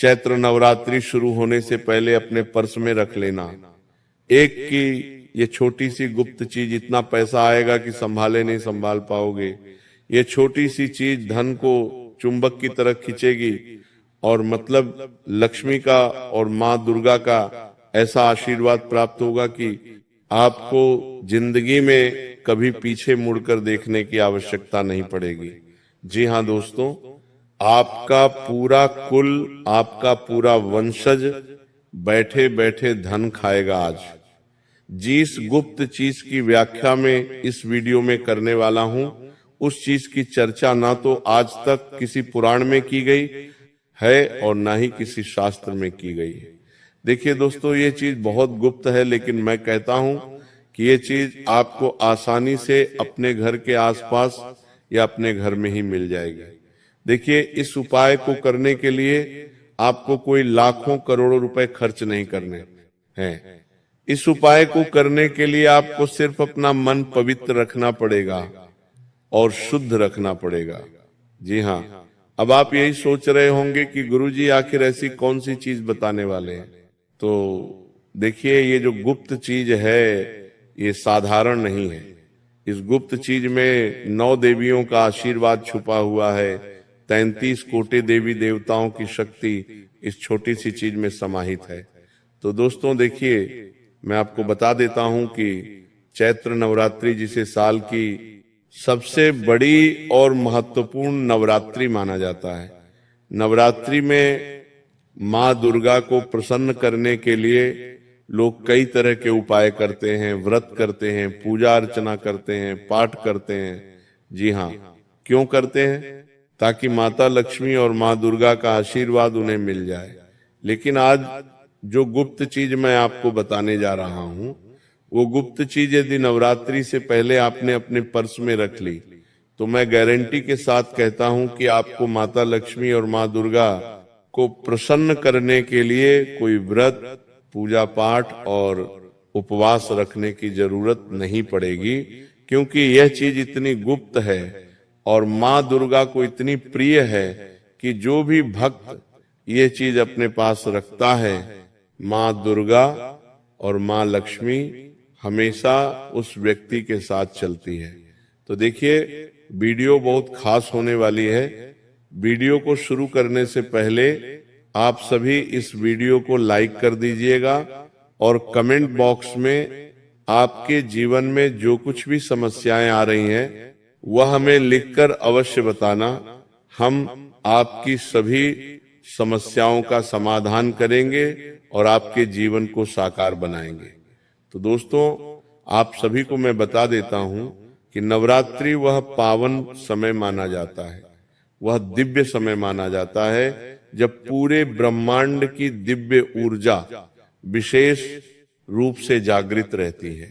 चैत्र नवरात्रि शुरू होने से पहले अपने पर्स में रख लेना। एक की ये छोटी सी गुप्त चीज, इतना पैसा आएगा कि संभाले नहीं संभाल पाओगे। ये छोटी सी चीज धन को चुंबक की तरह खींचेगी और मतलब लक्ष्मी का और माँ दुर्गा का ऐसा आशीर्वाद प्राप्त होगा कि आपको जिंदगी में कभी पीछे मुड़कर देखने की आवश्यकता नहीं पड़ेगी। जी हाँ दोस्तों, आपका पूरा कुल, आपका पूरा वंशज बैठे बैठे धन खाएगा आज। जिस गुप्त चीज की व्याख्या में इस वीडियो में करने वाला हूं, उस चीज की चर्चा ना तो आज तक किसी पुराण में की गई है और ना ही किसी शास्त्र में की गई है। देखिए दोस्तों, ये चीज बहुत गुप्त है, लेकिन मैं कहता हूं कि ये चीज आपको आसानी से अपने घर के आसपास या अपने घर में ही मिल जाएगी। देखिए, इस उपाय को करने के लिए आपको कोई लाखों करोड़ों रुपए खर्च नहीं करने हैं। इस उपाय को करने के लिए आपको सिर्फ अपना मन पवित्र रखना पड़ेगा और शुद्ध रखना पड़ेगा। जी हाँ, अब आप यही सोच रहे होंगे कि गुरुजी आखिर ऐसी कौन सी चीज बताने वाले हैं। तो देखिए, ये जो गुप्त चीज है ये साधारण नहीं है। इस गुप्त चीज में 9 देवियों का आशीर्वाद छुपा हुआ है। 33 कोटि देवी देवताओं की शक्ति इस छोटी सी चीज में समाहित है। तो दोस्तों देखिए, मैं आपको बता देता हूं कि चैत्र नवरात्रि जिसे साल की सबसे बड़ी और महत्वपूर्ण नवरात्रि माना जाता है। नवरात्रि में माँ दुर्गा को प्रसन्न करने के लिए लोग कई तरह के उपाय करते हैं, व्रत करते हैं, पूजा अर्चना करते हैं, पाठ करते हैं। जी हाँ, क्यों करते हैं? ताकि माता लक्ष्मी और माँ दुर्गा का आशीर्वाद उन्हें मिल जाए। लेकिन आज जो गुप्त चीज मैं आपको बताने जा रहा हूं, वो गुप्त चीज यदि नवरात्रि से पहले आपने अपने पर्स में रख ली तो मैं गारंटी के साथ कहता हूं कि आपको माता लक्ष्मी और माँ दुर्गा को प्रसन्न करने के लिए कोई व्रत, पूजा पाठ और उपवास रखने की जरूरत नहीं पड़ेगी, क्योंकि यह चीज इतनी गुप्त है और माँ दुर्गा को इतनी प्रिय है कि जो भी भक्त ये चीज अपने पास रखता है, माँ दुर्गा और माँ लक्ष्मी हमेशा उस व्यक्ति के साथ चलती है। तो देखिए, वीडियो बहुत खास होने वाली है। वीडियो को शुरू करने से पहले आप सभी इस वीडियो को लाइक कर दीजिएगा और कमेंट बॉक्स में आपके जीवन में जो कुछ भी समस्याएं आ रही हैं वह हमें लिखकर अवश्य बताना। हम आपकी सभी समस्याओं का समाधान करेंगे और आपके जीवन को साकार बनाएंगे। तो दोस्तों, आप सभी को मैं बता देता हूं कि नवरात्रि वह पावन समय माना जाता है, वह दिव्य समय माना जाता है जब पूरे ब्रह्मांड की दिव्य ऊर्जा विशेष रूप से जागृत रहती है।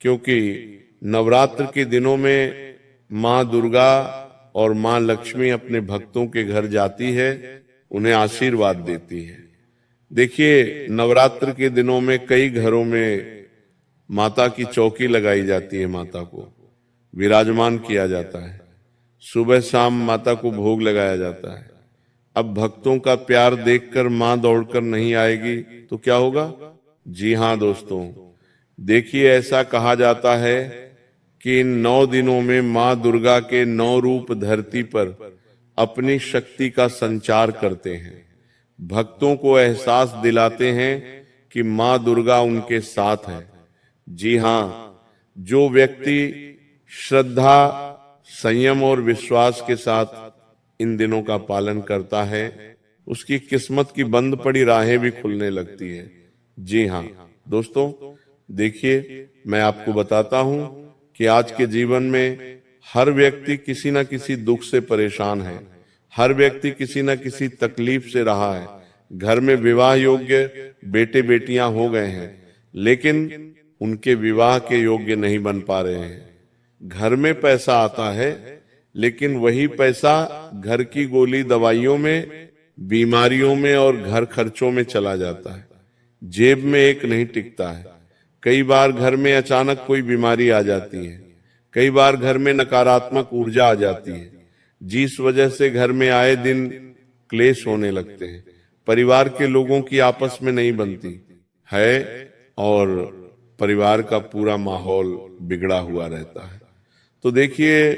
क्योंकि नवरात्र के दिनों में माँ दुर्गा और माँ लक्ष्मी अपने भक्तों के घर जाती है, उन्हें आशीर्वाद देती है। देखिए, नवरात्र के दिनों में कई घरों में माता की चौकी लगाई जाती है, माता को विराजमान किया जाता है, सुबह शाम माता को भोग लगाया जाता है। अब भक्तों का प्यार देखकर मां दौड़कर नहीं आएगी तो क्या होगा? जी हां दोस्तों, देखिए, ऐसा कहा जाता है कि इन 9 दिनों में मां दुर्गा के 9 रूप धरती पर अपनी शक्ति का संचार करते हैं, भक्तों को एहसास दिलाते हैं कि मां दुर्गा उनके साथ है। जी हां, जो व्यक्ति श्रद्धा, संयम और विश्वास के साथ इन दिनों का पालन करता है, उसकी किस्मत की बंद पड़ी राहें भी खुलने लगती है। जी हां दोस्तों, देखिए, मैं आपको बताता हूं कि आज के जीवन में हर व्यक्ति किसी न किसी दुख से परेशान है, हर व्यक्ति किसी न किसी तकलीफ से रहा है। घर में विवाह योग्य बेटे बेटियां हो गए हैं, लेकिन उनके विवाह के योग्य नहीं बन पा रहे हैं। घर में पैसा आता है, लेकिन वही पैसा घर की गोली दवाइयों में, बीमारियों में और घर खर्चों में चला जाता है। जेब में एक नहीं टिकता है। कई बार घर में अचानक कोई बीमारी आ जाती है, कई बार घर में नकारात्मक ऊर्जा आ जाती है, जिस वजह से घर में आए दिन क्लेश होने लगते हैं। परिवार के लोगों की आपस में नहीं बनती है और परिवार का पूरा माहौल बिगड़ा हुआ रहता है। तो देखिए,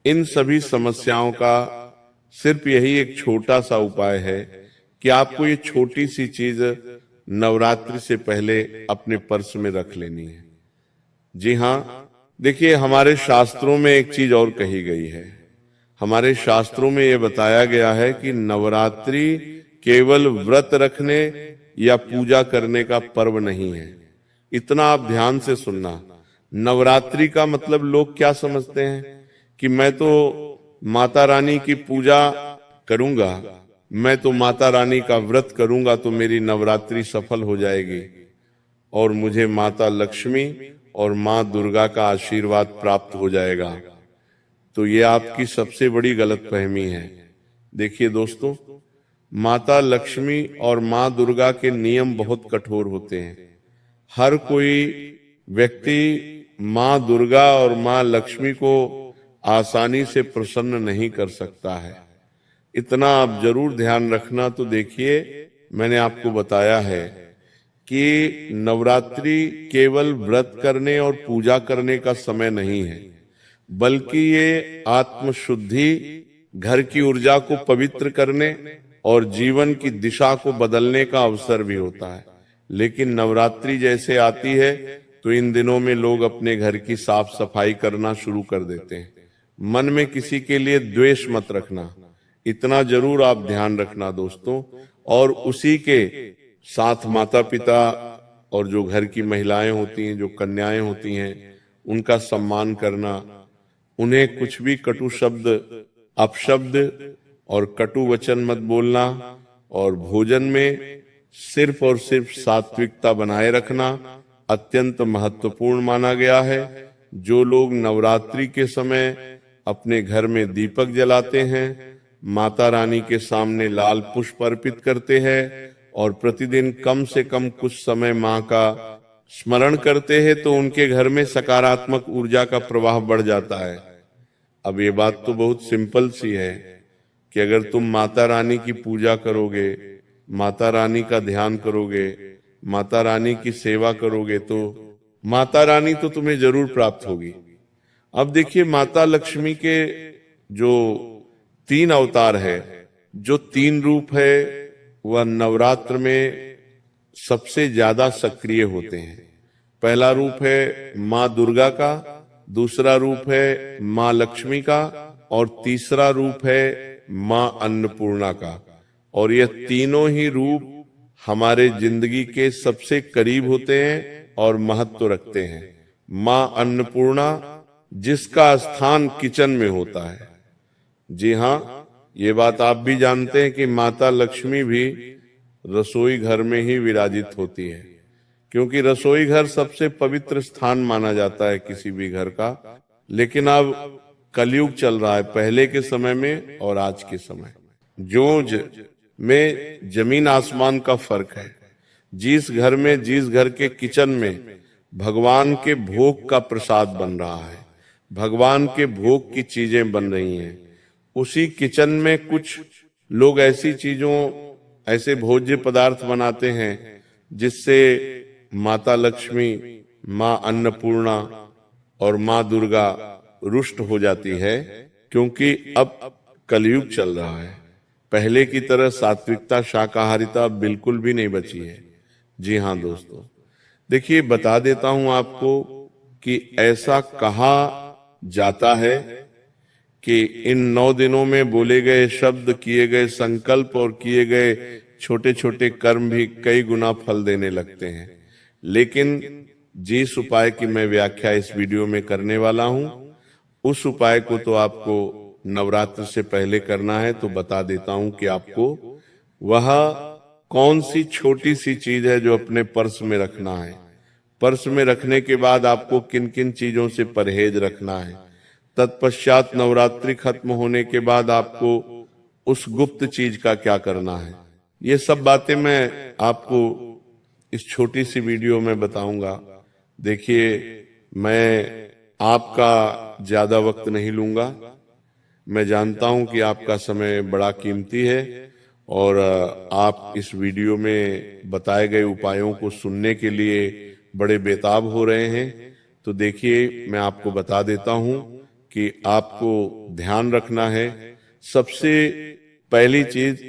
इन सभी समस्याओं का सिर्फ यही एक छोटा सा उपाय है कि आपको ये छोटी सी चीज नवरात्रि से पहले अपने पर्स में रख लेनी है। जी हाँ, देखिए, हमारे शास्त्रों में एक चीज और कही गई है। हमारे शास्त्रों में ये बताया गया है कि नवरात्रि केवल व्रत रखने या पूजा करने का पर्व नहीं है। इतना आप ध्यान से सुनना। नवरात्रि का मतलब लोग क्या समझते हैं कि मैं तो माता रानी की पूजा करूंगा, मैं तो माता रानी का व्रत करूंगा तो मेरी नवरात्रि सफल हो जाएगी और मुझे माता लक्ष्मी और मां दुर्गा का आशीर्वाद प्राप्त हो जाएगा। तो ये आपकी सबसे बड़ी गलतफहमी है। देखिए दोस्तों, माता लक्ष्मी और मां दुर्गा के नियम बहुत कठोर होते हैं। हर कोई व्यक्ति मां दुर्गा और मां लक्ष्मी को आसानी से प्रसन्न नहीं कर सकता है। इतना आप जरूर ध्यान रखना। तो देखिए, मैंने आपको बताया है कि नवरात्रि केवल व्रत करने और पूजा करने का समय नहीं है, बल्कि ये आत्मशुद्धि, घर की ऊर्जा को पवित्र करने और जीवन की दिशा को बदलने का अवसर भी होता है। लेकिन नवरात्रि जैसे आती है तो इन दिनों में लोग अपने घर की साफ सफाई करना शुरू कर देते हैं। मन में किसी के लिए द्वेष मत रखना, इतना जरूर आप ध्यान रखना दोस्तों। और उसी के साथ माता पिता और जो घर की महिलाएं होती हैं, जो कन्याएं होती हैं, उनका सम्मान करना, उन्हें कुछ भी कटु शब्द, अपशब्द और कटु वचन मत बोलना, और भोजन में सिर्फ और सिर्फ सात्विकता बनाए रखना अत्यंत महत्वपूर्ण माना गया है। जो लोग नवरात्रि के समय अपने घर में दीपक जलाते हैं, माता रानी के सामने लाल पुष्प अर्पित करते हैं और प्रतिदिन कम से कम कुछ समय मां का स्मरण करते हैं, तो उनके घर में सकारात्मक ऊर्जा का प्रवाह बढ़ जाता है। अब ये बात तो बहुत सिंपल सी है कि अगर तुम माता रानी की पूजा करोगे, माता रानी का ध्यान करोगे, माता रानी की सेवा करोगे, तो माता रानी तो तुम्हें जरूर प्राप्त होगी। अब देखिए, माता लक्ष्मी के जो 3 अवतार है, जो 3 रूप है, वह नवरात्र में सबसे ज्यादा सक्रिय होते हैं। पहला रूप है मां दुर्गा का, दूसरा रूप है मां लक्ष्मी का, और तीसरा रूप है मां अन्नपूर्णा का। और यह तीनों ही रूप हमारे जिंदगी के सबसे करीब होते हैं और महत्व रखते हैं। मां अन्नपूर्णा, जिसका स्थान किचन में होता है। जी हाँ, ये बात आप भी जानते हैं कि माता लक्ष्मी भी रसोई घर में ही विराजित होती है, क्योंकि रसोई घर सबसे पवित्र स्थान माना जाता है किसी भी घर का। लेकिन अब कलयुग चल रहा है, पहले के समय में और आज के समय में जमीन आसमान का फर्क है। जिस घर के किचन में भगवान के भोग का प्रसाद बन रहा है, भगवान के भोग की चीजें बन रही हैं, उसी किचन में कुछ लोग ऐसे भोज्य पदार्थ बनाते हैं जिससे माता लक्ष्मी, मां अन्नपूर्णा और मां दुर्गा रुष्ट हो जाती है। क्योंकि अब कलयुग चल रहा है, पहले की तरह सात्विकता, शाकाहारिता बिल्कुल भी नहीं बची है। जी हाँ दोस्तों, देखिए, बता देता हूं आपको कि ऐसा कहा जाता है कि इन 9 दिनों में बोले गए शब्द, किए गए संकल्प और किए गए छोटे छोटे कर्म भी कई गुना फल देने लगते हैं। लेकिन जिस उपाय की मैं व्याख्या इस वीडियो में करने वाला हूं, उस उपाय को तो आपको नवरात्र से पहले करना है। तो बता देता हूं कि आपको वह कौन सी छोटी सी चीज है जो अपने पर्स में रखना है। पर्स में रखने के बाद आपको किन किन चीजों से परहेज रखना है। तत्पश्चात नवरात्रि खत्म होने के बाद आपको उस गुप्त चीज का क्या करना है, ये सब बातें मैं आपको इस छोटी सी वीडियो में बताऊंगा। देखिए, मैं आपका ज्यादा वक्त नहीं लूंगा। मैं जानता हूं कि आपका समय बड़ा कीमती है और आप इस वीडियो में बताए गए उपायों को सुनने के लिए बड़े बेताब हो रहे हैं। तो देखिए, मैं आपको बता देता हूं कि आपको ध्यान रखना है। सबसे पहली चीज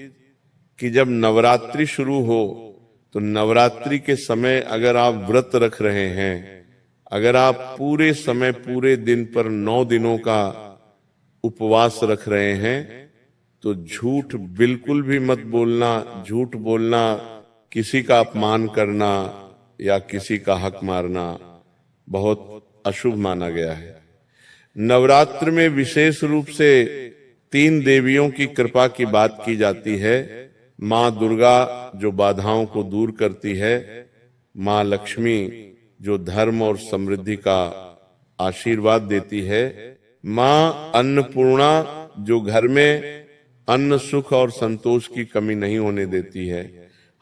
कि जब नवरात्रि शुरू हो तो नवरात्रि के समय अगर आप व्रत रख रहे हैं, अगर आप पूरे समय पूरे दिन पर 9 दिनों का उपवास रख रहे हैं, तो झूठ बिल्कुल भी मत बोलना। झूठ बोलना, किसी का अपमान करना या किसी का हक मारना बहुत अशुभ माना गया है। नवरात्र में विशेष रूप से 3 देवियों की कृपा की बात की जाती है। माँ दुर्गा जो बाधाओं को दूर करती है, माँ लक्ष्मी जो धर्म और समृद्धि का आशीर्वाद देती है, माँ अन्नपूर्णा जो घर में अन्न सुख और संतोष की कमी नहीं होने देती है।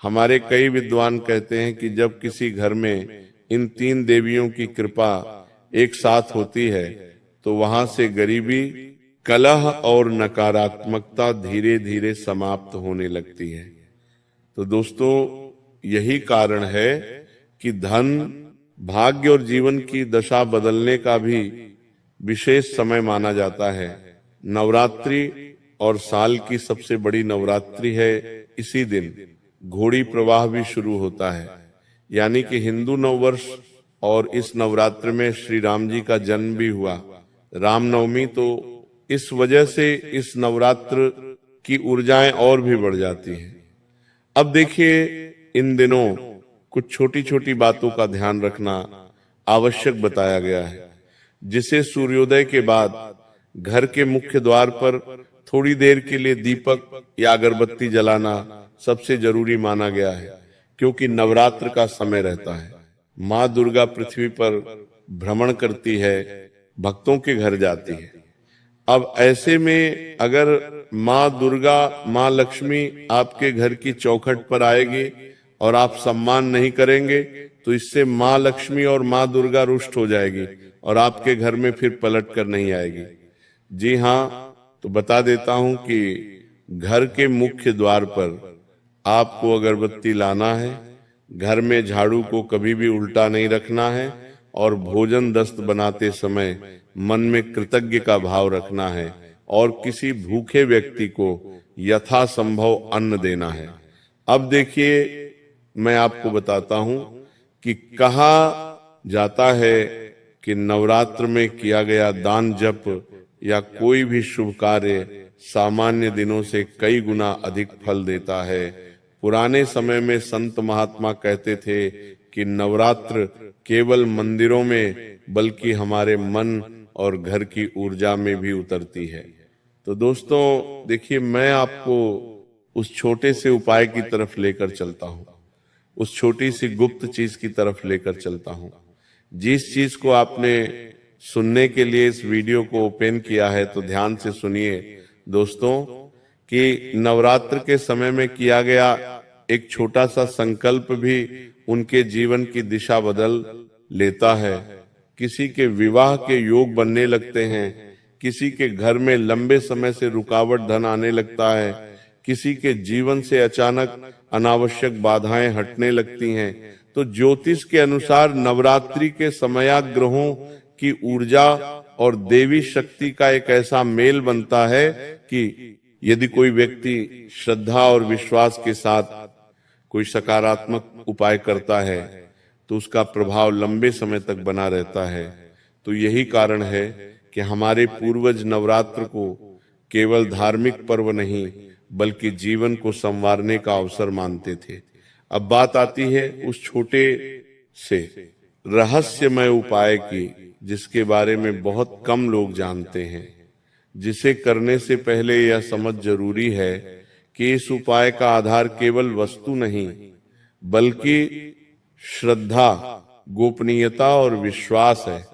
हमारे कई विद्वान कहते हैं कि जब किसी घर में इन 3 देवियों की कृपा एक साथ होती है तो वहां से गरीबी, कलह और नकारात्मकता धीरे धीरे समाप्त होने लगती है। तो दोस्तों, यही कारण है कि धन, भाग्य और जीवन की दशा बदलने का भी विशेष समय माना जाता है। नवरात्रि और साल की सबसे बड़ी नवरात्रि है। इसी दिन घोड़ी प्रवाह भी शुरू होता है, यानी कि हिंदू नववर्ष। और इस नवरात्र में श्री राम जी का जन्म भी हुआ, रामनवमी। तो इस वजह से इस नवरात्र की ऊर्जाएं और भी बढ़ जाती हैं। अब देखिए, इन दिनों कुछ छोटी छोटी बातों का ध्यान रखना आवश्यक बताया गया है, जिसे सूर्योदय के बाद घर के मुख्य द्वार पर थोड़ी देर के लिए दीपक या अगरबत्ती जलाना सबसे जरूरी माना गया है, क्योंकि नवरात्र का समय रहता है। माँ दुर्गा पृथ्वी पर भ्रमण करती है, भक्तों के घर जाती है। अब ऐसे में अगर माँ दुर्गा, माँ लक्ष्मी आपके घर की चौखट पर आएगी और आप सम्मान नहीं करेंगे, तो इससे माँ लक्ष्मी और माँ दुर्गा रुष्ट हो जाएगी और आपके घर में फिर पलट कर नहीं आएगी। जी हाँ, तो बता देता हूं कि घर के मुख्य द्वार पर आपको अगरबत्ती लाना है, घर में झाड़ू को कभी भी उल्टा नहीं रखना है और भोजन दस्त बनाते समय मन में कृतज्ञ का भाव रखना है और किसी भूखे व्यक्ति को यथासंभव अन्न देना है। अब देखिए, मैं आपको बताता हूं कि कहा जाता है कि नवरात्र में किया गया दान, जप या कोई भी शुभ कार्य सामान्य दिनों से कई गुना अधिक फल देता है। पुराने समय में संत महात्मा कहते थे कि नवरात्र केवल मंदिरों में बल्कि हमारे मन और घर की ऊर्जा में भी उतरती है। तो दोस्तों देखिए, मैं आपको उस छोटे से उपाय की तरफ लेकर चलता हूँ, उस छोटी सी गुप्त चीज की तरफ लेकर चलता हूँ। जिस चीज को आपने सुनने के लिए इस वीडियो को ओपन किया है, तो ध्यान से सुनिए दोस्तों कि नवरात्र के समय में किया गया एक छोटा सा संकल्प भी उनके जीवन की दिशा बदल लेता है। किसी के विवाह के योग बनने लगते हैं, किसी के घर में लंबे समय से रुकावट धन आने लगता है, किसी के जीवन से अचानक अनावश्यक बाधाएं हटने लगती हैं। तो ज्योतिष के अनुसार नवरात्रि के समयात ग्रहों की ऊर्जा और देवी शक्ति का एक ऐसा मेल बनता है कि यदि कोई व्यक्ति श्रद्धा और विश्वास के साथ कोई सकारात्मक उपाय करता है तो उसका प्रभाव लंबे समय तक बना रहता है। तो यही कारण है कि हमारे पूर्वज नवरात्र को केवल धार्मिक पर्व नहीं बल्कि जीवन को संवारने का अवसर मानते थे। अब बात आती है उस छोटे से रहस्यमय उपाय की, जिसके बारे में बहुत कम लोग जानते हैं, जिसे करने से पहले यह समझ जरूरी है कि इस उपाय का आधार केवल वस्तु नहीं बल्कि श्रद्धा, गोपनीयता और विश्वास है।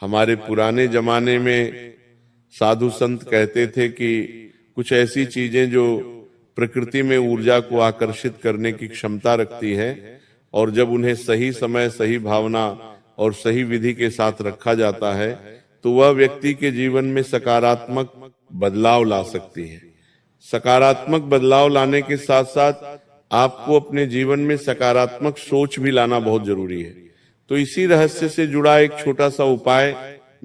हमारे पुराने जमाने में साधु संत कहते थे कि कुछ ऐसी चीजें जो प्रकृति में ऊर्जा को आकर्षित करने की क्षमता रखती है और जब उन्हें सही समय, सही भावना और सही विधि के साथ रखा जाता है तो वह व्यक्ति के जीवन में सकारात्मक बदलाव ला सकती है। सकारात्मक बदलाव लाने के साथ साथ आपको अपने जीवन में सकारात्मक सोच भी लाना बहुत जरूरी है। तो इसी रहस्य से जुड़ा एक छोटा सा उपाय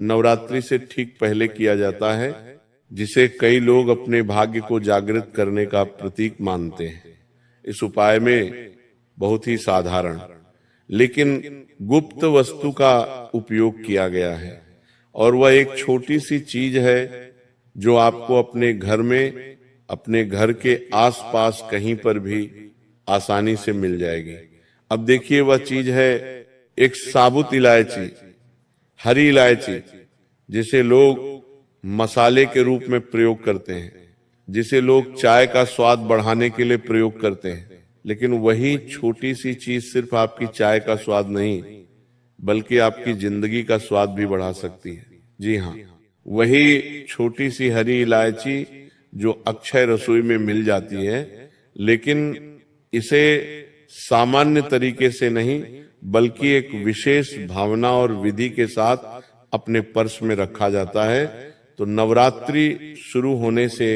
नवरात्रि से ठीक पहले किया जाता है, जिसे कई लोग अपने भाग्य को जागृत करने का प्रतीक मानते हैं। इस उपाय में बहुत ही साधारण लेकिन गुप्त वस्तु का उपयोग किया गया है, और वह एक छोटी सी चीज है जो आपको अपने घर में, अपने घर के आसपास कहीं पर भी आसानी से मिल जाएगी। अब देखिए, वह चीज है एक साबुत इलायची, हरी इलायची, जिसे लोग मसाले के रूप में प्रयोग करते हैं, जिसे लोग चाय का स्वाद बढ़ाने के लिए प्रयोग करते हैं। लेकिन वही छोटी सी चीज सिर्फ आपकी चाय का स्वाद नहीं, बल्कि आपकी जिंदगी का स्वाद भी बढ़ा सकती है। जी हाँ, वही छोटी सी हरी इलायची जो अक्षय रसोई में मिल जाती है, लेकिन इसे सामान्य तरीके से नहीं बल्कि एक विशेष भावना और विधि के साथ अपने पर्स में रखा जाता है। तो नवरात्रि शुरू होने से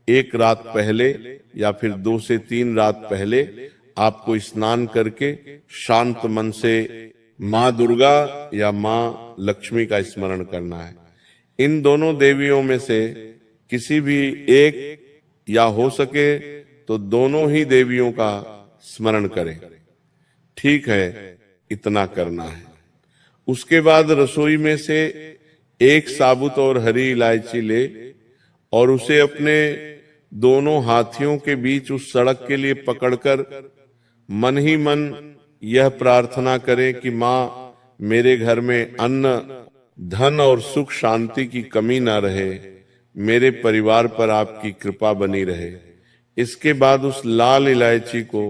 एक रात पहले या फिर 2 से 3 रात पहले आपको स्नान करके शांत मन से माँ दुर्गा या माँ लक्ष्मी का स्मरण करना है। इन दोनों देवियों में से किसी भी एक या हो सके तो दोनों ही देवियों का स्मरण करें। ठीक है, इतना करना है। उसके बाद रसोई में से एक साबुत और हरी इलायची ले और उसे अपने दोनों हाथियों के बीच उस सड़क के लिए पकड़कर मन ही मन यह प्रार्थना करें कि माँ, मेरे घर में अन्न, धन और सुख शांति की कमी ना रहे, मेरे परिवार पर आपकी कृपा बनी रहे। इसके बाद उस लाल इलायची को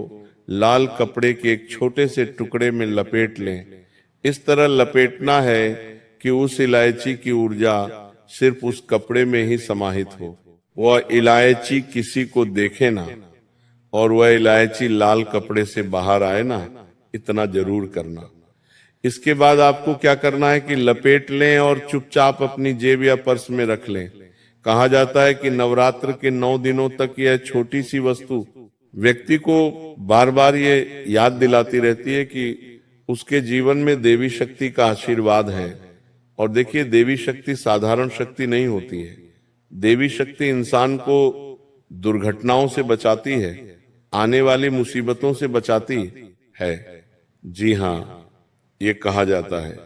लाल कपड़े के एक छोटे से टुकड़े में लपेट लें। इस तरह लपेटना है कि उस इलायची की ऊर्जा सिर्फ उस कपड़े में ही समाहित हो, वह इलायची किसी को देखे ना, और वह इलायची लाल कपड़े से बाहर आए ना, इतना जरूर करना। इसके बाद आपको क्या करना है कि लपेट लें और चुपचाप अपनी जेब या पर्स में रख लें। कहा जाता है कि नवरात्र के 9 दिनों तक यह छोटी सी वस्तु व्यक्ति को बार बार ये याद दिलाती रहती है कि उसके जीवन में देवी शक्ति का आशीर्वाद है। और देखिए, देवी शक्ति साधारण शक्ति नहीं होती है। देवी शक्ति इंसान को दुर्घटनाओं से बचाती है, आने वाली मुसीबतों से बचाती है। जी हाँ, ये कहा जाता है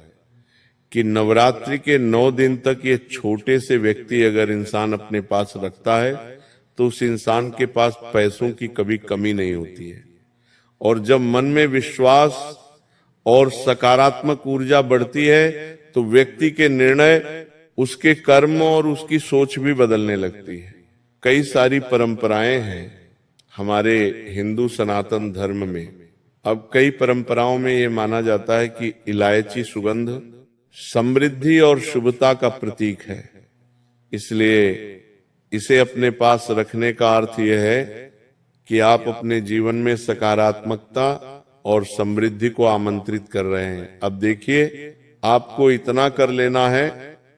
कि नवरात्रि के 9 दिन तक ये छोटे से व्यक्ति अगर इंसान अपने पास रखता है तो उस इंसान के पास पैसों की कभी कमी नहीं होती है। और जब मन में विश्वास और सकारात्मक ऊर्जा बढ़ती है तो व्यक्ति के निर्णय, उसके कर्म और उसकी सोच भी बदलने लगती है। कई सारी परंपराएं हैं हमारे हिंदू सनातन धर्म में। अब कई परंपराओं में ये माना जाता है कि इलायची सुगंध समृद्धि और शुभता का प्रतीक है, इसलिए इसे अपने पास रखने का अर्थ यह है कि आप अपने जीवन में सकारात्मकता और समृद्धि को आमंत्रित कर रहे हैं। अब देखिए, आपको इतना कर लेना है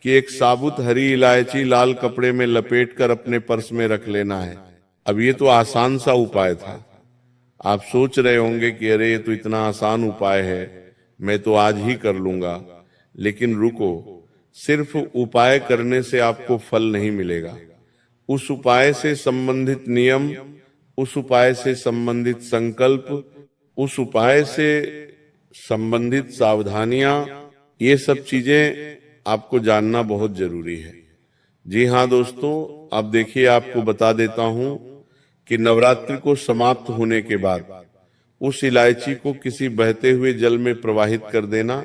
कि एक साबुत हरी इलायची लाल कपड़े में लपेटकर अपने पर्स में रख लेना है। अब ये तो आसान सा उपाय था। आप सोच रहे होंगे कि अरे, ये तो इतना आसान उपाय है, मैं तो आज ही कर लूंगा। लेकिन रुको, सिर्फ उपाय करने से आपको फल नहीं मिलेगा। उस उपाय से संबंधित नियम, उस उपाय से संबंधित संकल्प, उस उपाय से संबंधित सावधानियां, ये सब चीजें आपको जानना बहुत जरूरी है। जी हाँ दोस्तों, अब देखिए, आपको बता देता हूं कि नवरात्रि को समाप्त होने के बाद उस इलायची को किसी बहते हुए जल में प्रवाहित कर देना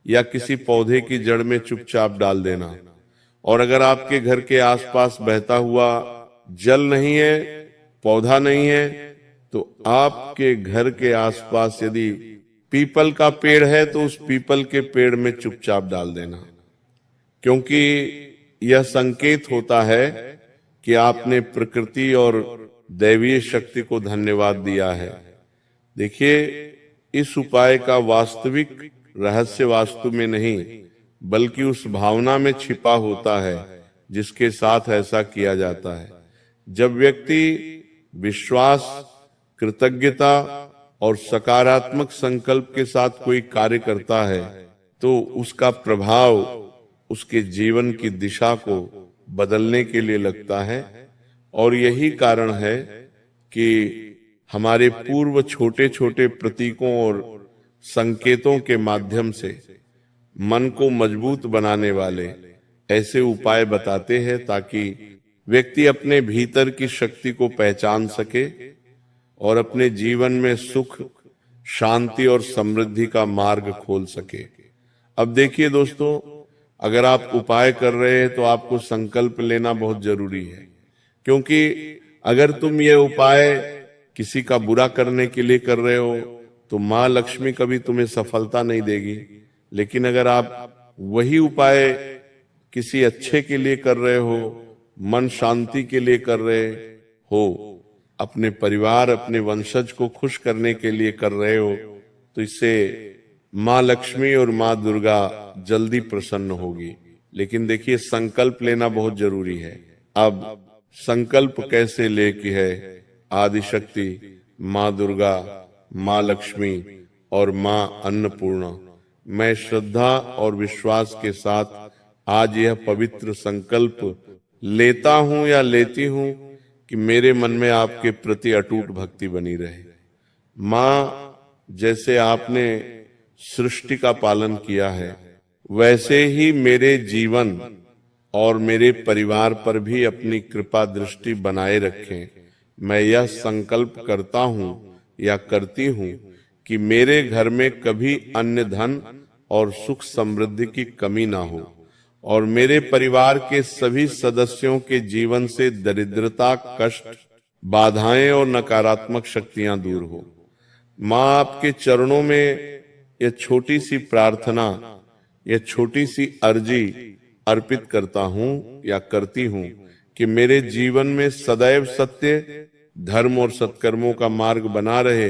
या किसी पौधे की जड़ में चुपचाप डाल देना। और अगर आपके घर के आसपास बहता हुआ जल नहीं है, पौधा नहीं है, तो आपके घर के आसपास यदि पीपल का पेड़ है तो उस पीपल के पेड़ में चुपचाप डाल देना, क्योंकि यह संकेत होता है कि आपने प्रकृति और दैवीय शक्ति को धन्यवाद दिया है। देखिए, इस उपाय का वास्तविक रहस्य वास्तु में नहीं बल्कि उस भावना में छिपा होता है जिसके साथ ऐसा किया जाता है। जब व्यक्ति विश्वास, कृतज्ञता और सकारात्मक संकल्प के साथ कोई कार्य करता है तो उसका प्रभाव उसके जीवन की दिशा को बदलने के लिए लगता है। और यही कारण है कि हमारे पूर्व छोटे छोटे प्रतीकों और संकेतों के माध्यम से मन को मजबूत बनाने वाले ऐसे उपाय बताते हैं ताकि व्यक्ति अपने भीतर की शक्ति को पहचान सके और अपने जीवन में सुख, शांति और समृद्धि का मार्ग खोल सके। अब देखिए दोस्तों, अगर आप उपाय कर रहे हैं तो आपको संकल्प लेना बहुत जरूरी है, क्योंकि अगर तुम ये उपाय किसी का बुरा करने के लिए कर रहे हो तो माँ लक्ष्मी कभी तुम्हें सफलता नहीं देगी। लेकिन अगर आप वही उपाय किसी अच्छे के लिए कर रहे हो, मन शांति के लिए कर रहे हो, अपने परिवार, अपने वंशज को खुश करने के लिए कर रहे हो, तो इससे माँ लक्ष्मी और माँ दुर्गा जल्दी प्रसन्न होगी। लेकिन देखिए, संकल्प लेना बहुत जरूरी है। अब संकल्प कैसे ले कि है आदिशक्ति, माँ दुर्गा, माँ लक्ष्मी और माँ अन्नपूर्णा, मैं श्रद्धा और विश्वास के साथ आज यह पवित्र संकल्प लेता हूं या लेती हूं कि मेरे मन में आपके प्रति अटूट भक्ति बनी रहे। माँ, जैसे आपने सृष्टि का पालन किया है वैसे ही मेरे जीवन और मेरे परिवार पर भी अपनी कृपा दृष्टि बनाए रखें। मैं यह संकल्प करता हूं या करती हूं कि मेरे घर में कभी अन्न, धन और सुख समृद्धि की कमी ना हो और मेरे परिवार के सभी सदस्यों के जीवन से दरिद्रता, कष्ट, बाधाएं और नकारात्मक शक्तियां दूर हो। माँ, आपके चरणों में यह छोटी सी प्रार्थना, यह छोटी सी अर्जी अर्पित करता हूं या करती हूं कि मेरे जीवन में सदैव सत्य, धर्म और सत्कर्मों का मार्ग बना रहे